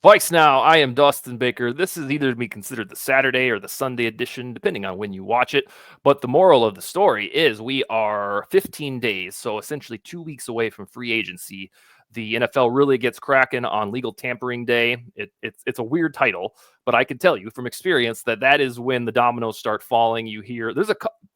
VikesNow, I am Dustin Baker. This is either to be considered the Saturday or the Sunday edition, depending on when you watch it. But the moral of the story is we are 15 days, so essentially 2 weeks away from free agency. The NFL really gets cracking on legal tampering day. It's a weird title, but I can tell you from experience that is when the dominoes start falling. You hear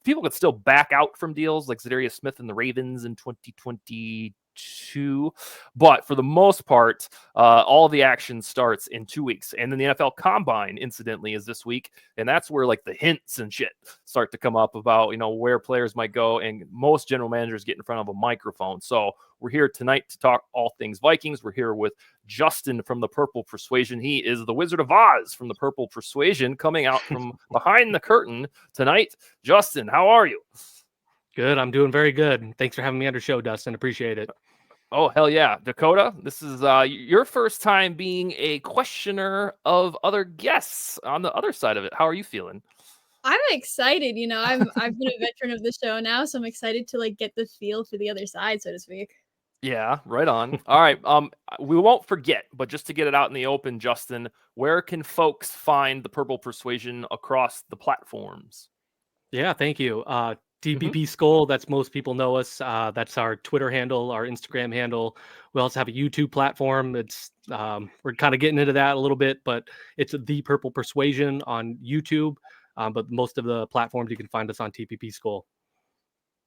people could still back out from deals like Zadarius Smith and the Ravens in 2022, but for the most part, all the action starts in 2 weeks. And then the NFL Combine, incidentally, is this week. And that's where like the hints and shit start to come up about, where players might go. And most general managers get in front of a microphone. So we're here tonight to talk all things Vikings. We're here with Justin from the Purple Persuasion. He is the Wizard of Oz from the Purple Persuasion, coming out from behind the curtain tonight. Justin, how are you? Good. I'm doing very good. Thanks for having me on your show, Dustin. Appreciate it. Oh, hell yeah. Dakota, this is your first time being a questioner of other guests on the other side of it. How are you feeling? I'm excited. I've been a veteran of the show now, so I'm excited to get the feel for the other side, so to speak. Yeah, right on. All right. We won't forget, but just to get it out in the open, Justin, where can folks find the Purple Persuasion across the platforms? Yeah, thank you. TPP Skull, that's most people know us. That's our Twitter handle, our Instagram handle. We also have a YouTube platform. It's we're kind of getting into that a little bit, but it's The Purple Persuasion on YouTube. But most of the platforms you can find us on TPP Skull.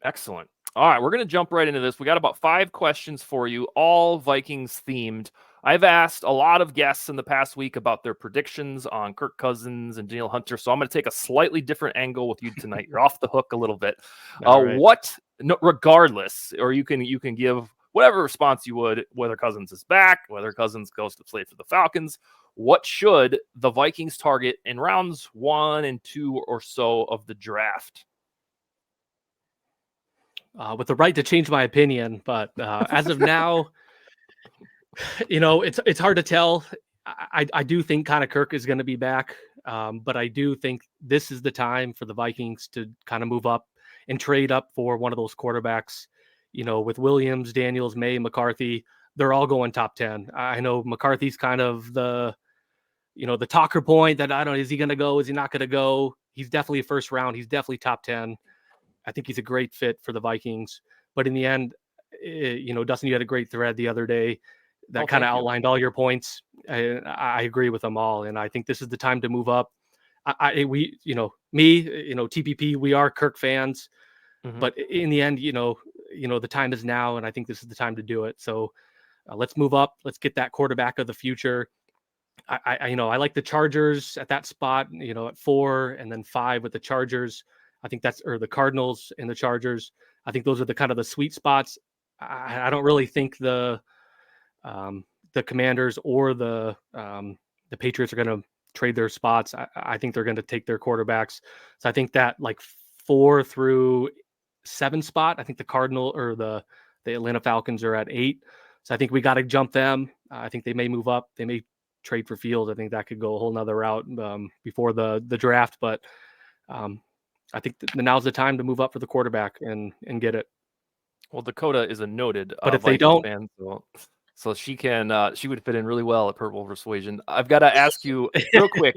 Excellent. All right, we're going to jump right into this. We got about 5 questions for you, all Vikings themed. I've asked a lot of guests in the past week about their predictions on Kirk Cousins and Danielle Hunter, so I'm going to take a slightly different angle with you tonight. You're off the hook a little bit. Right. Regardless, or you can give whatever response you would, whether Cousins is back, whether Cousins goes to play for the Falcons, what should the Vikings target in rounds 1 and 2 or so of the draft? With the right to change my opinion, but as of now, it's hard to tell. I do think kind of Kirk is going to be back, but I do think this is the time for the Vikings to kind of move up and trade up for one of those quarterbacks. With Williams, Daniels, May, McCarthy, they're all going top 10. I know McCarthy's kind of the talker point that I don't know, is he going to go? Is he not going to go? He's definitely a first round. He's definitely top 10. I think he's a great fit for the Vikings. But in the end, Dustin, you had a great thread the other day that kind of outlined all your points. I agree with them all. And I think this is the time to move up. TPP, we are Kirk fans. But in the end, the time is now. And I think this is the time to do it. So let's move up. Let's get that quarterback of the future. I like the Chargers at that spot, at 4 and then 5 with the Chargers. I think or the Cardinals and the Chargers. I think those are the kind of the sweet spots. I don't really think the Commanders or the Patriots are going to trade their spots. I think they're going to take their quarterbacks. So I think that 4 through 7 spot, I think the Cardinal or the Atlanta Falcons are at 8. So I think we got to jump them. I think they may move up. They may trade for Fields. I think that could go a whole nother route before the draft. But I think now's the time to move up for the quarterback and get it. Well, Dakota is a noted but if they don't fan, so she would fit in really well at Purple Persuasion. I've got to ask you real quick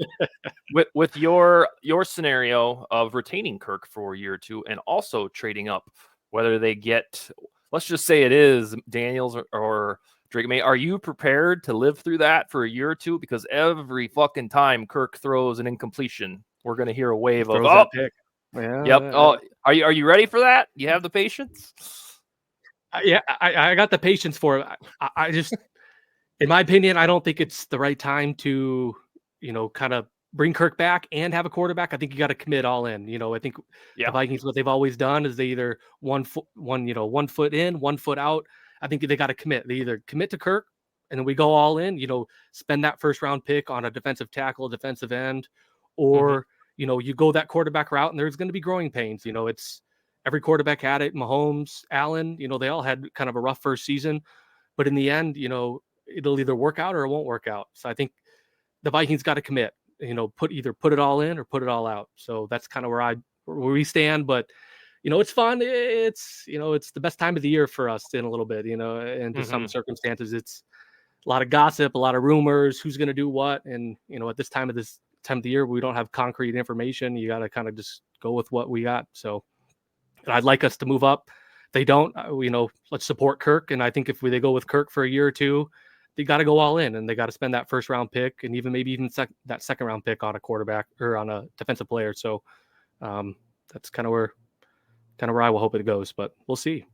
with your scenario of retaining Kirk for a year or two and also trading up, whether they get, let's just say it is Daniels or Drake May. Are you prepared to live through that for a year or two? Because every fucking time Kirk throws an incompletion, we're going to hear a wave of that pick. Yeah. Yep. Oh, are you ready for that? You have the patience? Yeah, I got the patience for it. I just, in my opinion, I don't think it's the right time to, kind of bring Kirk back and have a quarterback. I think you got to commit all in. I think the Vikings, what they've always done is they either one foot in, 1 foot out. I think they got to commit. They either commit to Kirk and then we go all in, spend that first round pick on a defensive tackle, defensive end, or you go that quarterback route and there's going to be growing pains. It's every quarterback had it. Mahomes, Allen, they all had kind of a rough first season, but in the end, it'll either work out or it won't work out. So I think the Vikings got to commit, put it all in or put it all out. So that's kind of where we stand, but it's fun. It's the best time of the year for us in a little bit, and to some circumstances, it's lot of gossip, a lot of rumors, who's going to do what. And, at this time of the year, we don't have concrete information. You got to kind of just go with what we got. So I'd like us to move up. They don't, let's support Kirk. And I think if they go with Kirk for a year or two, they got to go all in, and they got to spend that first round pick and even that second round pick on a quarterback or on a defensive player. So that's kind of where I will hope it goes, but we'll see.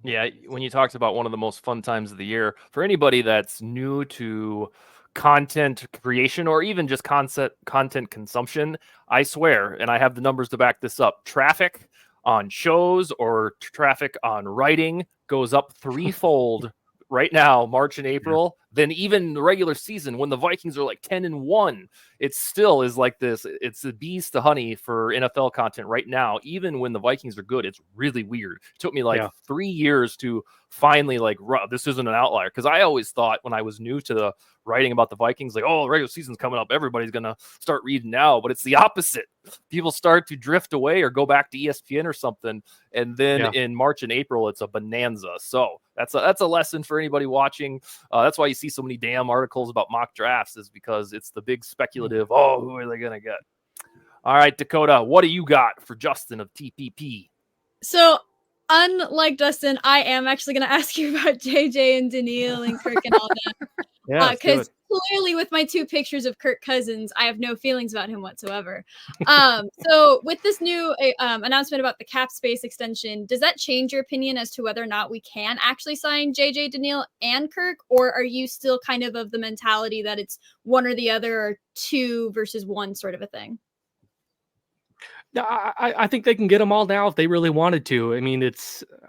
Yeah, when you talked about one of the most fun times of the year, for anybody that's new to content creation or even just content consumption, I swear, and I have the numbers to back this up, traffic on shows or traffic on writing goes up threefold right now, March and April, than even the regular season when the Vikings are like 10-1. It still is like this. It's the bees to honey for NFL content right now. Even when the Vikings are good, it's really weird. It took me 3 years to finally this isn't an outlier. Because I always thought when I was new to the writing about the Vikings, the regular season's coming up, everybody's going to start reading now. But it's the opposite. People start to drift away or go back to ESPN or something. And then in March and April, it's a bonanza. So that's a lesson for anybody watching. That's why you see so many damn articles about mock drafts, is because it's the big speculative, who are they going to get? All right, Dakota, what do you got for Justin of TPP? So, unlike Justin, I am actually going to ask you about JJ and Daniil and Kirk and all that. Because clearly with my 2 pictures of Kirk Cousins, I have no feelings about him whatsoever. So with this new announcement about the cap space extension, does that change your opinion as to whether or not we can actually sign JJ, Daniil, and Kirk? Or are you still kind of the mentality that it's one or the other, or 2 versus 1 sort of a thing? I think they can get them all now if they really wanted to. I mean,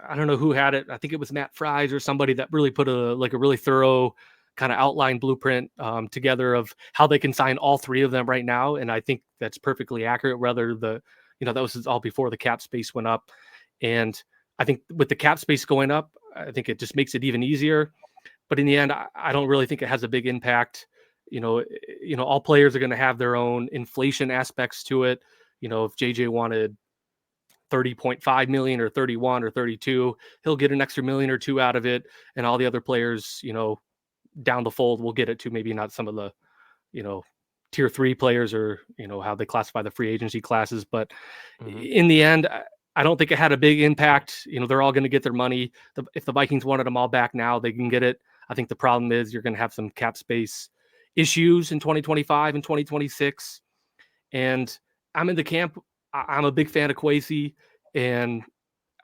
I don't know who had it. I think it was Matt Fries or somebody that really put a really thorough kind of outline blueprint together of how they can sign all 3 of them right now. And I think that's perfectly accurate, whether that was all before the cap space went up. And I think with the cap space going up, I think it just makes it even easier. But in the end, I don't really think it has a big impact. All players are going to have their own inflation aspects to it. If JJ wanted 30.5 million or 31 or 32, he'll get an extra million or 2 out of it. And all the other players, down the fold, will get it too. Maybe not some of the, tier 3 players or, how they classify the free agency classes. But in the end, I don't think it had a big impact. They're all going to get their money. If the Vikings wanted them all back now, they can get it. I think the problem is you're going to have some cap space issues in 2025 and 2026. And I'm in the camp. I'm a big fan of Kwesi, and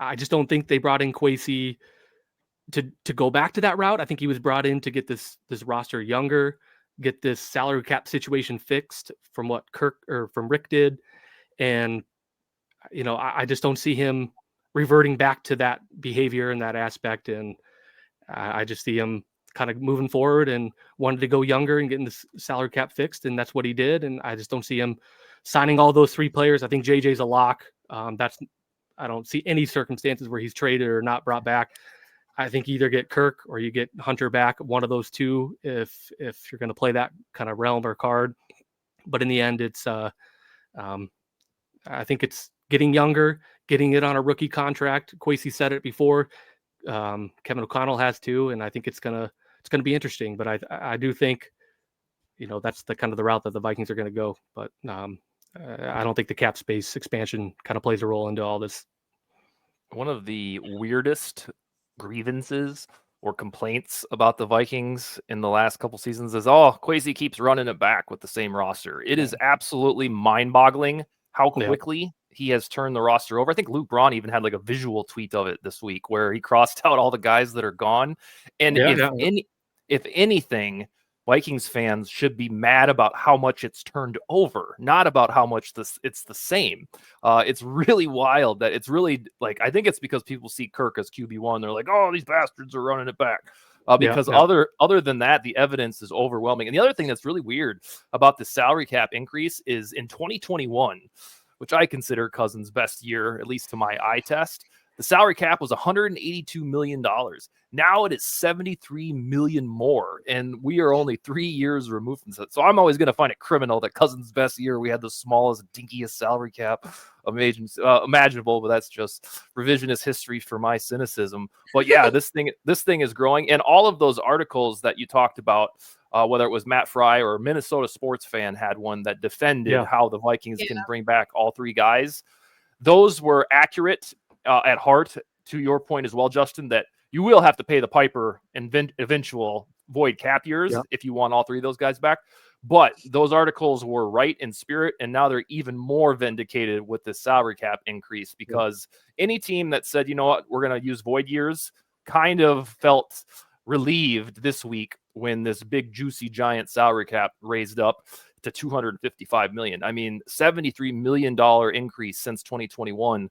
I just don't think they brought in Kwesi to go back to that route. I think he was brought in to get this roster younger, get this salary cap situation fixed from what from Rick did. And, I just don't see him reverting back to that behavior and that aspect. And I just see him kind of moving forward and wanted to go younger and getting this salary cap fixed. And that's what he did. And I just don't see him signing all those 3 players. I think JJ's a lock. I don't see any circumstances where he's traded or not brought back. I think you either get Kirk or you get Hunter back, one of those 2, if you're going to play that kind of realm or card. But in the end, it's I think it's getting younger, getting it on a rookie contract. Kwesi said it before. Kevin O'Connell has too, and I think it's gonna be interesting. But I do think, that's the kind of the route that the Vikings are going to go. But I don't think the cap space expansion kind of plays a role into all this. One of the weirdest grievances or complaints about the Vikings in the last couple seasons is, Kwesi keeps running it back with the same roster. It is absolutely mind-boggling how quickly he has turned the roster over. I think Luke Braun even had a visual tweet of it this week where he crossed out all the guys that are gone. And if anything, Vikings fans should be mad about how much it's turned over, not about how much it's the same. It's really wild that it's really I think it's because people see Kirk as QB1. They're like, oh, these bastards are running it back. Because other than that, the evidence is overwhelming. And the other thing that's really weird about the salary cap increase is in 2021, which I consider Cousins' best year, at least to my eye test, The salary cap was $182 million. Now it is $73 million more, and we are only 3 years removed from that. So I'm always going to find it criminal that Cousins' best year, we had the smallest, dinkiest salary cap imaginable, but that's just revisionist history for my cynicism. But yeah, this thing is growing, and all of those articles that you talked about, whether it was Matt Fry or Minnesota Sports Fan had one that defended how the Vikings can bring back all three guys. Those were accurate at heart, to your point as well, Justin, that you will have to pay the piper in eventual void cap years if you want all three of those guys back. But those articles were right in spirit, and now they're even more vindicated with the salary cap increase, because any team that said, you know what, we're going to use void years kind of felt relieved this week when this big, juicy, giant salary cap raised up to $255 million. I mean, $73 million increase since 2021.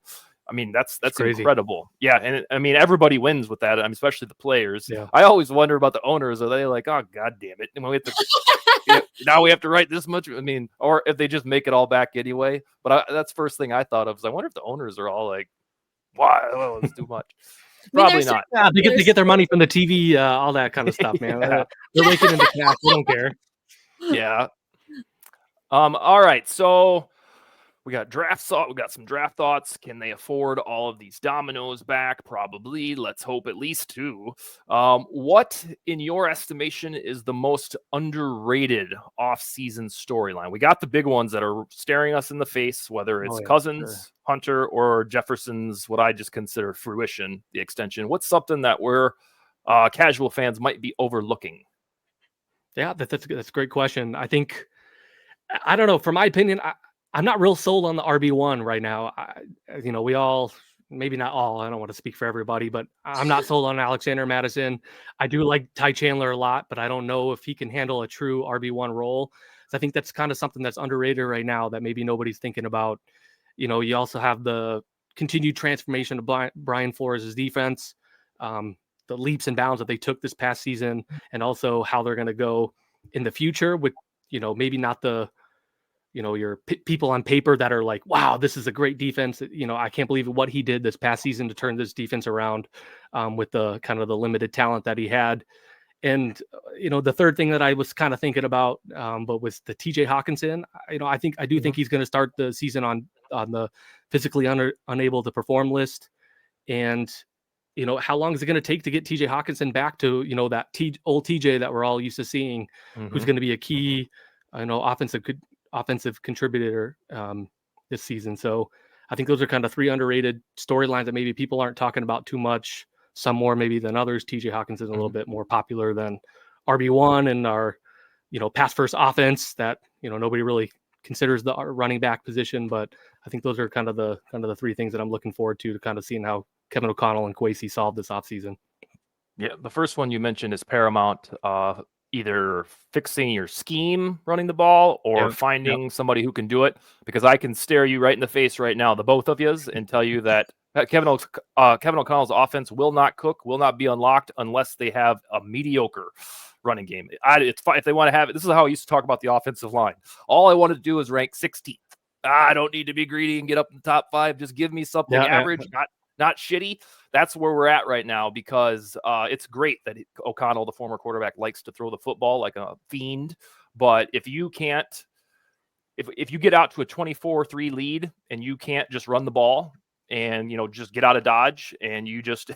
I mean, that's incredible. Yeah, and I mean, everybody wins with that. I mean, especially the players. Yeah. I always wonder about the owners. Are they like, oh, God damn it, and we have to, now we have to write this much? I mean, or if they just make it all back anyway. But that's first thing I thought of. Is I wonder if the owners are all like, why? Well, it's too much. Probably not. Yeah, they get their money from the TV, all that kind of stuff, man. They're raking in the cash. They don't care. Yeah. All right. So we got we got some draft thoughts. Can they afford all of these Dominoes back? Probably. Let's hope at least 2. What, in your estimation, is the most underrated off-season storyline? We got the big ones that are staring us in the face, whether it's Cousins, Hunter, or Jefferson's, what I just consider fruition, the extension. What's something that we're casual fans might be overlooking? Yeah, that's a great question. I think, I don't know, for my opinion, I'm not real sold on the RB1 right now. We all, maybe not all, I don't want to speak for everybody, but I'm not sold on Alexander Madison. I do like Ty Chandler a lot, but I don't know if he can handle a true RB1 role. So I think that's kind of something that's underrated right now that maybe nobody's thinking about. You also have the continued transformation of Brian Flores' defense, the leaps and bounds that they took this past season, and also how they're going to go in the future with, maybe not the, your people on paper that are like, wow, this is a great defense. I can't believe what he did this past season to turn this defense around with the kind of the limited talent that he had. And, the third thing that I was kind of thinking about, but was the TJ Hawkinson. I do think he's going to start the season on the physically unable to perform list. And, how long is it going to take to get TJ Hawkinson back to, that old TJ that we're all used to seeing, who's going to be a key, offensive contributor this season. So I think those are kind of 3 underrated storylines that maybe people aren't talking about too much, some more maybe than others. TJ Hawkinson is a little bit more popular than RB1 and our, pass first offense that, nobody really considers the running back position. But I think those are kind of the 3 things that I'm looking forward to kind of seeing how Kevin O'Connell and Kwesi solve this offseason. Yeah, the first one you mentioned is paramount. Either fixing your scheme running the ball or finding somebody who can do it, because I can stare you right in the face right now, the both of yous, and tell you that Kevin O'Connell's offense will not cook, will not be unlocked unless they have a mediocre running game. It's fine if they want to have it. This is how I used to talk about the offensive line. All I wanted to do is rank 16th. I don't need to be greedy and get up in the top 5. Just give me something average, not shitty. That's where we're at right now, because it's great that O'Connell, the former quarterback, likes to throw the football like a fiend. But if you can't, if you get out to a 24-3 lead and you can't just run the ball and, just get out of Dodge and you just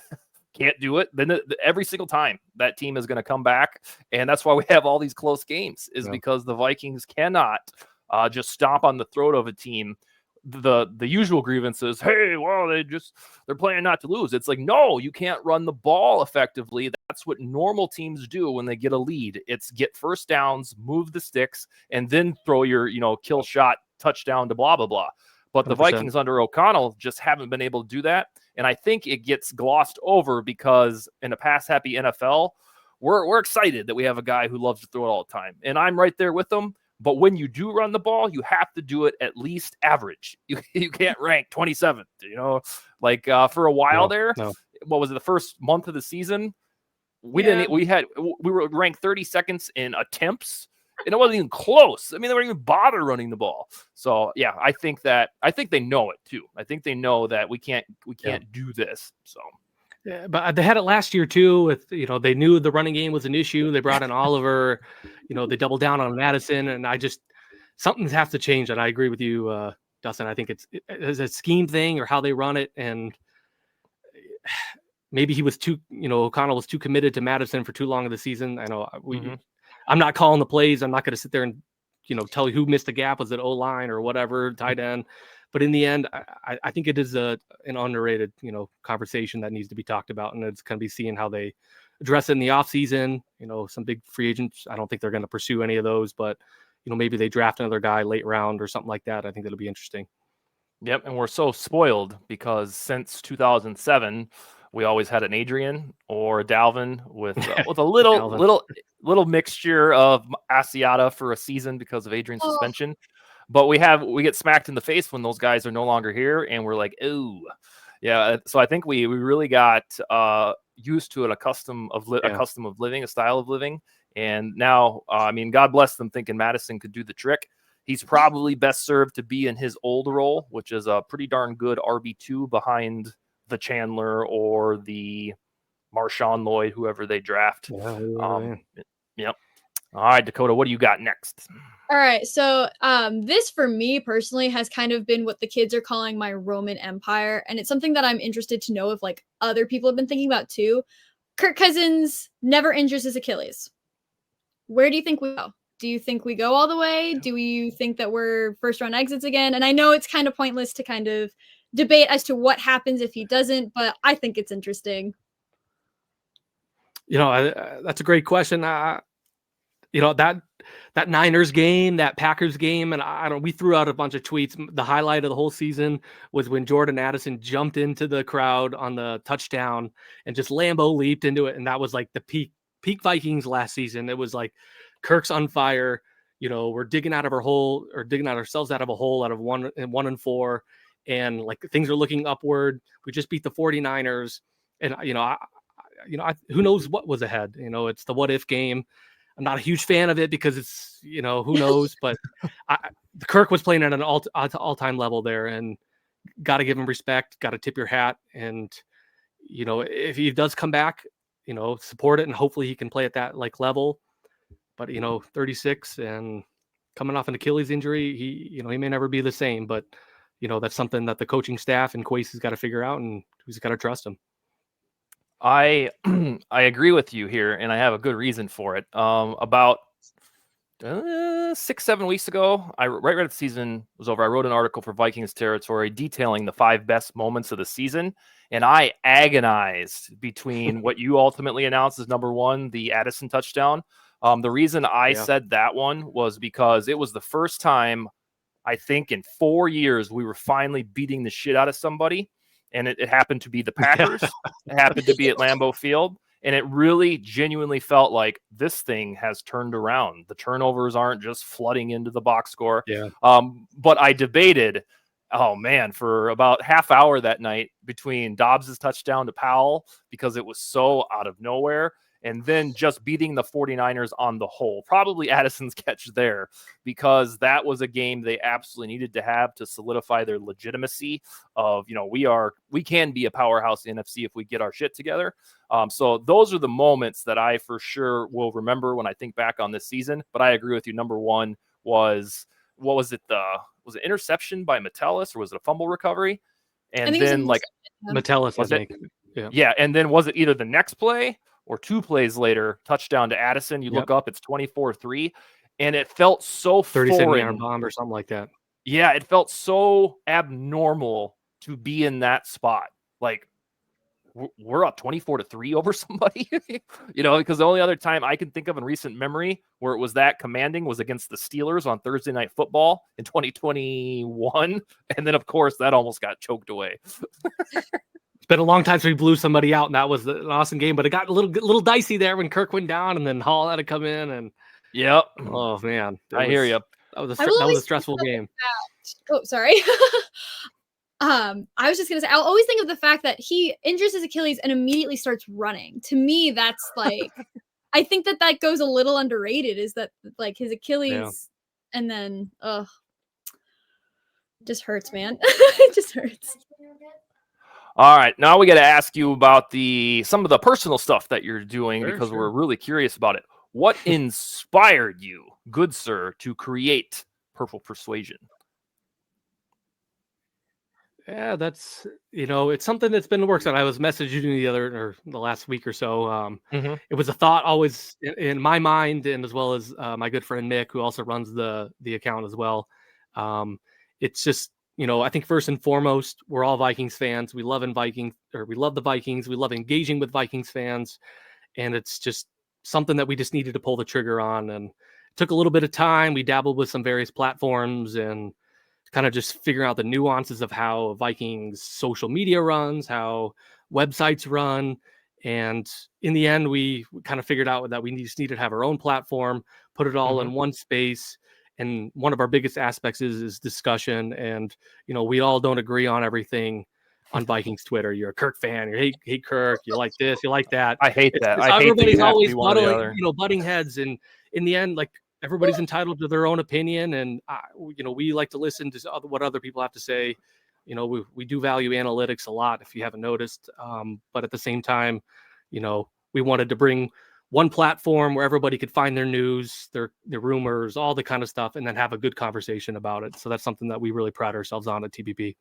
can't do it, then every single time that team is going to come back. And that's why we have all these close games, is because the Vikings cannot just stomp on the throat of a team. The usual grievances, hey, well, they're playing not to lose. It's like, no, you can't run the ball effectively. That's what normal teams do when they get a lead. It's get first downs, move the sticks, and then throw your, kill shot touchdown to blah, blah, blah. But the 100%. Vikings under O'Connell just haven't been able to do that. And I think it gets glossed over because in a pass-happy NFL, we're excited that we have a guy who loves to throw it all the time. And I'm right there with them. But when you do run the ball, you have to do it at least average. You can't rank 27th, for a while there. No. What was it, the first month of the season? We were ranked 32nd in attempts and it wasn't even close. I mean, they weren't even bother running the ball. So yeah, I think they know it too. I think they know that we can't do this. So. Yeah, but they had it last year too. With they knew the running game was an issue. They brought in Oliver. They doubled down on Madison, and something has to change. And I agree with you, Dustin. I think it's a scheme thing or how they run it, and maybe he was too. O'Connell was too committed to Madison for too long of the season. I know I'm not calling the plays. I'm not going to sit there and tell you who missed the gap. Was it O-line or whatever, tight end? But in the end, I think it is an underrated, conversation that needs to be talked about, and it's going to be seeing how they address it in the offseason. Some big free agents. I don't think they're going to pursue any of those, but maybe they draft another guy late round or something like that. I think that'll be interesting. Yep, and we're so spoiled because since 2007, we always had an Adrian or a Dalvin with a little mixture of Asiata for a season because of Adrian's suspension. But we get smacked in the face when those guys are no longer here, and we're like, ooh, yeah. So I think we really got used to a custom of living, a style of living, and now, God bless them, thinking Madison could do the trick. He's probably best served to be in his old role, which is a pretty darn good RB2 behind the Chandler or the Marshawn Lloyd, whoever they draft. Yep. All right, Dakota, what do you got next? All right, so this for me personally has kind of been what the kids are calling my Roman Empire, and it's something that I'm interested to know if other people have been thinking about too. Kirk Cousins never injures his Achilles. Where do you think we go? Do you think we go all the way? Do you think that we're first round exits again? And I know it's kind of pointless to kind of debate as to what happens if he doesn't, but I think it's interesting. That's a great question. That Niners game, that Packers game, and we threw out a bunch of tweets. The highlight of the whole season was when Jordan Addison jumped into the crowd on the touchdown and just Lambo leaped into it, and that was like the peak Vikings last season. It was like Kirk's on fire. We're digging ourselves out of a hole out of 1-4, and things are looking upward. We just beat the 49ers, and who knows what was ahead. It's the what if game. I'm not a huge fan of it because it's, who knows, but Kirk was playing at an all-time level there, and got to give him respect, got to tip your hat. And, if he does come back, support it, and hopefully he can play at that level. But, 36 and coming off an Achilles injury, he may never be the same, but, that's something that the coaching staff and Kwesi's got to figure out, and who's got to trust him. I agree with you here, and I have a good reason for it. About 6-7 weeks ago, right after the season was over, I wrote an article for Vikings Territory detailing the 5 best moments of the season, and I agonized between what you ultimately announced as number 1, the Addison touchdown. The reason I said that one was because it was the first time, I think, in 4 years we were finally beating the shit out of somebody. And it happened to be the Packers. It happened to be at Lambeau Field. And it really genuinely felt like this thing has turned around. The turnovers aren't just flooding into the box score. Yeah. But I debated, for about half hour that night between Dobbs' touchdown to Powell, because it was so out of nowhere, and then just beating the 49ers on the whole. Probably Addison's catch there, because that was a game they absolutely needed to have to solidify their legitimacy of, we can be a powerhouse in the NFC if we get our shit together. So those are the moments that I for sure will remember when I think back on this season. But I agree with you. Number 1 was, was it interception by Metellus, or was it a fumble recovery? And then Metellus, I think. Yeah. And then was it either the next play or 2 plays later, touchdown to Addison? You look up, it's 24-3, and it felt so 37-yard bomb or something like that. Yeah, it felt so abnormal to be in that spot. We're up 24-3 over somebody, because the only other time I can think of in recent memory where it was that commanding was against the Steelers on Thursday Night Football in 2021. And then, of course, that almost got choked away. It's been a long time since we blew somebody out, and that was an awesome game. But it got a little dicey there when Kirk went down, and then Hall had to come in. And oh man, I hear you. That was a stressful game. Oh, sorry. I was just gonna say, I'll always think of the fact that he injures his Achilles and immediately starts running. To me, that's I think that goes a little underrated, is that like his Achilles, and then just hurts, man. It just hurts. All right, now we got to ask you about some of the personal stuff that you're doing, because we're really curious about it. What inspired you, good sir, to create Purple Persuasion? Yeah, that's, it's something that's been in the works. And I was messaging you the last week or so. It was a thought always in my mind, and as well as my good friend Nick, who also runs the account as well. It's just, I think first and foremost, we're all Vikings fans. We love the Vikings. We love engaging with Vikings fans, and it's just something that we just needed to pull the trigger on. And it took a little bit of time. We dabbled with some various platforms and kind of just figuring out the nuances of how Vikings social media runs, how websites run. And in the end, we kind of figured out that we just needed to have our own platform, put it all in one space. And one of our biggest aspects is discussion. And, we all don't agree on everything on Vikings Twitter. You're a Kirk fan, you hate Kirk, you like this, you like that. I hate that. Everybody's always butting heads. And in the end, like, everybody's entitled to their own opinion, and we like to listen to what other people have to say. We do value analytics a lot, if you haven't noticed. But at the same time, we wanted to bring one platform where everybody could find their news, their rumors, all the kind of stuff, and then have a good conversation about it. So that's something that we really pride ourselves on at TBP.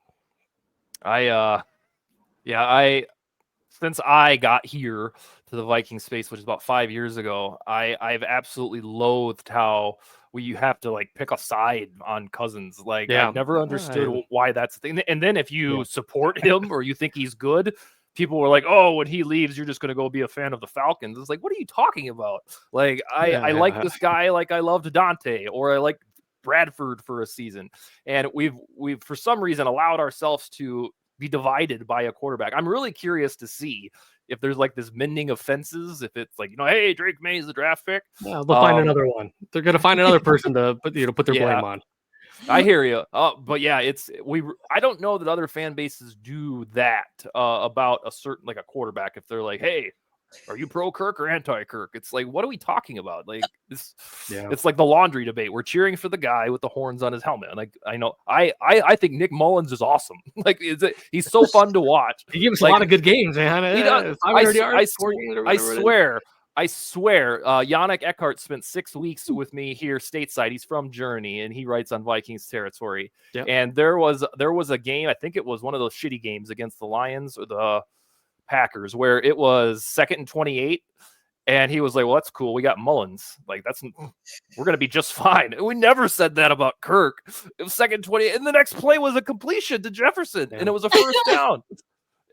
Since I got here to the Viking space, which is about 5 years ago, I've absolutely loathed how you have to like pick a side on Cousins. Like, I've never understood why that's the thing. And then if you support him or you think he's good, people were like, "Oh, when he leaves, you're just going to go be a fan of the Falcons." It's like, what are you talking about? Like, I like this guy like I loved Dante, or I like Bradford for a season. And we've for some reason allowed ourselves to be divided by a quarterback. I'm really curious to see if there's like this mending of fences, if it's like, hey, Drake May is the draft pick. Yeah, they'll find another one. They're going to find another person to put their blame on. I hear you. But yeah, I don't know that other fan bases do that about a certain, like a quarterback. If they're like, "Hey, are you pro Kirk or anti Kirk?" It's like, what are we talking about? Like this, it's like the laundry debate. We're cheering for the guy with the horns on his helmet. Like, I know, I think Nick Mullins is awesome. Like, he's so fun to watch. He gives a lot of good games, man. He does. I swear, Yannick Eckhart spent 6 weeks with me here stateside. He's from Germany, and he writes on Vikings territory. Yep. And there was a game, I think it was one of those shitty games against the Lions or the Packers, where it was 2nd and 28, and he was like, "Well, that's cool. We got Mullins. Like, we're gonna be just fine." And we never said that about Kirk. It was 2nd and 28, and the next play was a completion to Jefferson, and it was a first down.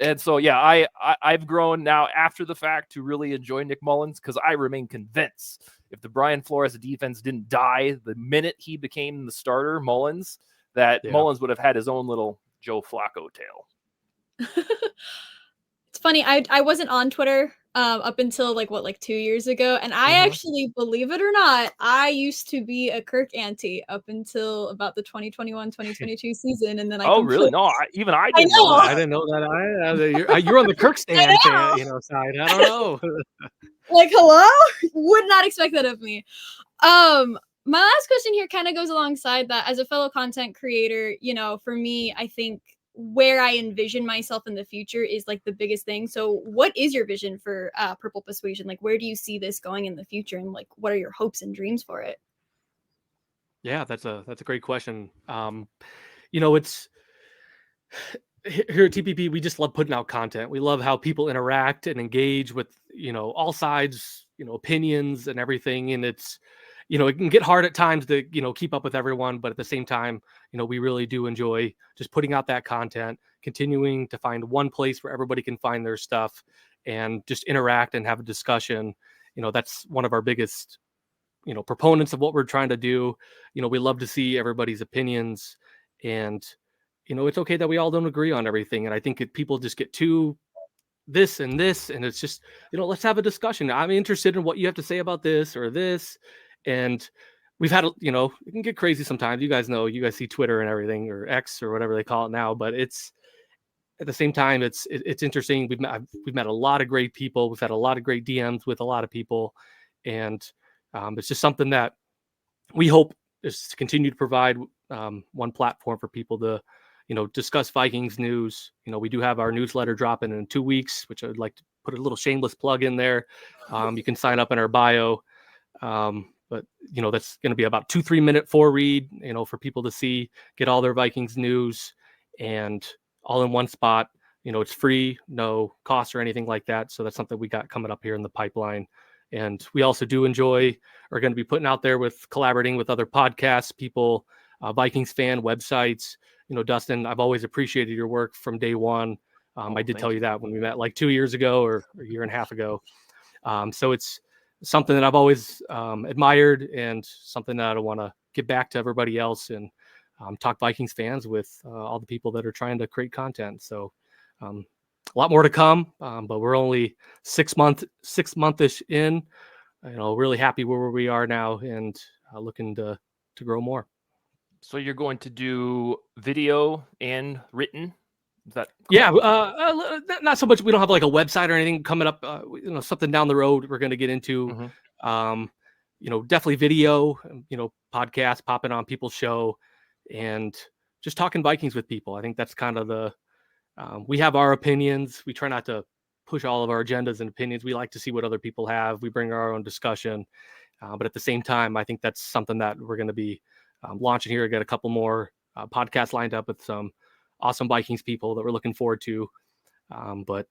And so, yeah, I've grown now after the fact to really enjoy Nick Mullins, because I remain convinced if the Brian Flores defense didn't die the minute he became the starter, Mullins would have had his own little Joe Flacco tale. It's funny. I wasn't on Twitter up until like 2 years ago, and I actually, believe it or not, I used to be a Kirk anti up until about the 2021-2022 season, and then really? No, I didn't know that. I didn't know that. You're on the Kirk stand side. I don't know. Like, hello? Would not expect that of me. My last question here kind of goes alongside that. As a fellow content creator, for me, I think where I envision myself in the future is like the biggest thing. So what is your vision for Purple Persuasion? Like, where do you see this going in the future, and like, what are your hopes and dreams for it? Yeah, that's a great question. It's here at TPP, we just love putting out content. We love how people interact and engage with, all sides, opinions and everything. And it's, it can get hard at times to, keep up with everyone, but at the same time, we really do enjoy just putting out that content, continuing to find one place where everybody can find their stuff and just interact and have a discussion. That's one of our biggest, proponents of what we're trying to do. We love to see everybody's opinions, and, it's okay that we all don't agree on everything. And I think people just get too this and this, and it's just, let's have a discussion. I'm interested in what you have to say about this or this. And we've had, it can get crazy sometimes. You guys see Twitter and everything, or X or whatever they call it now, but it's at the same time, it's interesting. We've met a lot of great people. We've had a lot of great DMs with a lot of people, And it's just something that we hope is to continue to provide one platform for people to, discuss Vikings news. We do have our newsletter dropping in 2 weeks, which I would like to put a little shameless plug in there. You can sign up in our bio. But that's going to be about 2-3 minute read, for people to see, get all their Vikings news and all in one spot. It's free, no cost or anything like that. So that's something we got coming up here in the pipeline. And we also are going to be putting out there with collaborating with other podcasts, people, Vikings fan websites. Dustin, I've always appreciated your work from day one. I did tell you that when we met like 2 years ago or a year and a half ago. So it's something that I've always admired, and something that I want to give back to everybody else and talk Vikings fans with all the people that are trying to create content. So a lot more to come, but we're only 6 month-ish in. Really happy where we are now, and looking to grow more. So you're going to do video and written? Is that correct? Yeah, not so much. We don't have like a website or anything coming up. Something down the road we're going to get into. Definitely video. Podcast popping on people's show, and just talking Vikings with people. I think that's kind of we have our opinions. We try not to push all of our agendas and opinions. We like to see what other people have. We bring our own discussion, but at the same time, I think that's something that we're going to be launching here. I got a couple more podcasts lined up with some awesome Vikings people that we're looking forward to. But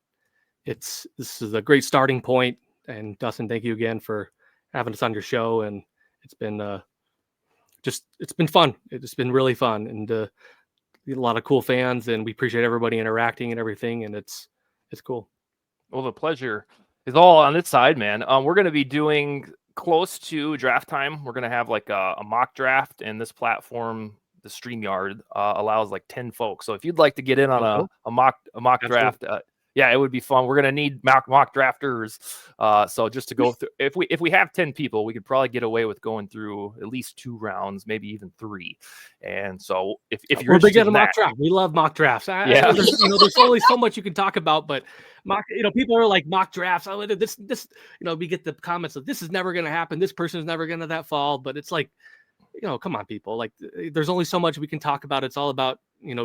this is a great starting point. And Dustin, thank you again for having us on your show. And it's been it's been fun. It's been really fun, and a lot of cool fans, and we appreciate everybody interacting and everything. And it's cool. Well, the pleasure is all on this side, man. We're going to be doing close to draft time. We're going to have like a mock draft, and this platform, the StreamYard, allows like 10 folks. So if you'd like to get in on a mock draft, yeah, it would be fun. We're going to need mock drafters. So just to go through, if we have 10 people, we could probably get away with going through at least 2 rounds, maybe even 3. And so if you're interested in mock draft, we love mock drafts. There's only so much you can talk about, but people are like mock drafts. This, we get the comments of this is never going to happen. This person is never going to that fall. But it's like, come on, people. Like, there's only so much we can talk about. It's all about,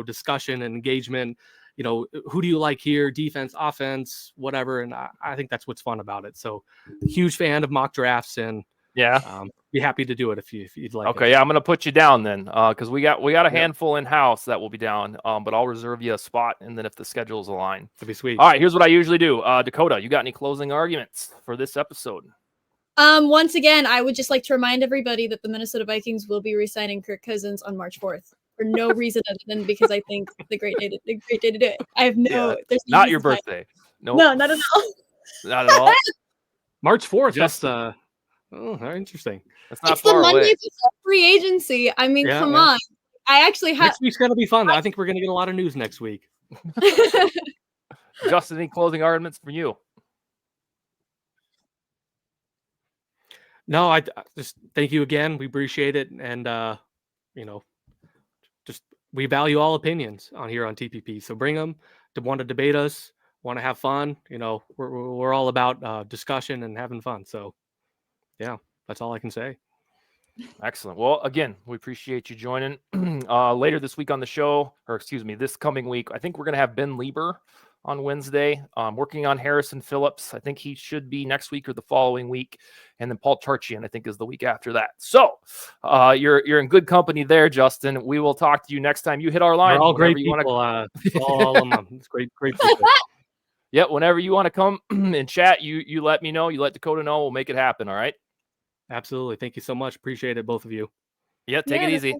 discussion and engagement. Who do you like here? Defense, offense, whatever. And I think that's what's fun about it. So huge fan of mock drafts, and be happy to do it if you'd like. Okay. Yeah. I'm going to put you down then. Cause we got a handful in house that will be down. But I'll reserve you a spot. And then if the schedules align, that'd be sweet. All right. Here's what I usually do. Dakota, you got any closing arguments for this episode? Once again, I would just like to remind everybody that the Minnesota Vikings will be re-signing Kirk Cousins on March 4th. For no reason other than because I think it's a great day to do it. I have there's not your birthday. No, not at all. Not at all. March 4th. That's very interesting. That's not it's far the Monday away. before free agency. I mean, come on. I actually have. Next week's gonna be fun. I think we're gonna get a lot of news next week. Justin, any closing arguments from you? No, I just thank you again. We appreciate it, and just we value all opinions on here on TPP. So bring them to want to debate us, want to have fun. We're all about discussion and having fun. So yeah, that's all I can say. Excellent. Well, again, we appreciate you joining. Later this week on the show, or excuse me, this coming week, I think we're going to have Ben Lieber on Wednesday. Working on Harrison Phillips. I think he should be next week or the following week. And then Paul Charchian, I think, is the week after that. So you're in good company there, Justin. We will talk to you next time you hit our line. They're all great people. All of them. It's great people. Yeah, whenever you want to come and chat, you let me know. You let Dakota know. We'll make it happen, all right? Absolutely. Thank you so much. Appreciate it, both of you. Yeah, take it easy.